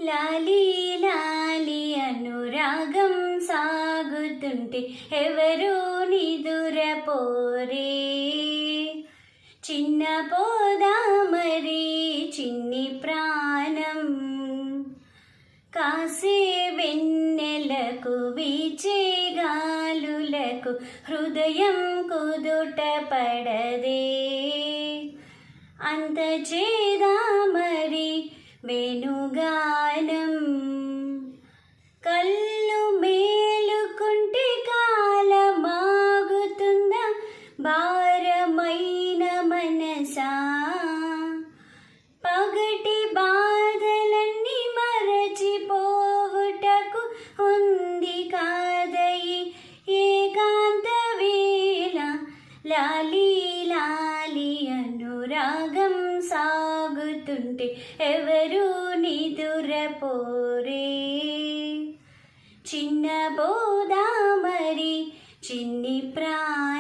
లాలి లాలి అనురాగం సాగుతుంటే ఎవరు నిదురపోరే. చిన్న పోదా మరి చిన్ని ప్రాణం, కాసే వెన్నెలకు వీచే గాలులకు హృదయం కుదుట పడదే. అంత చేదా మరి వేణుగానం, కళ్ళు మేలుకుంటే కాలమాగుతుందా భారమైన మనసా. పగటి బాధలన్నీ మరచిపోవుటకు ఉంది కాదయి ఏకాంత వేళ. లాలి లాలి అనురాగం సాగుతుంటే ఎవరు నిదురపోరే. చిన్న బోదా మరి చిన్ని ప్రాణం.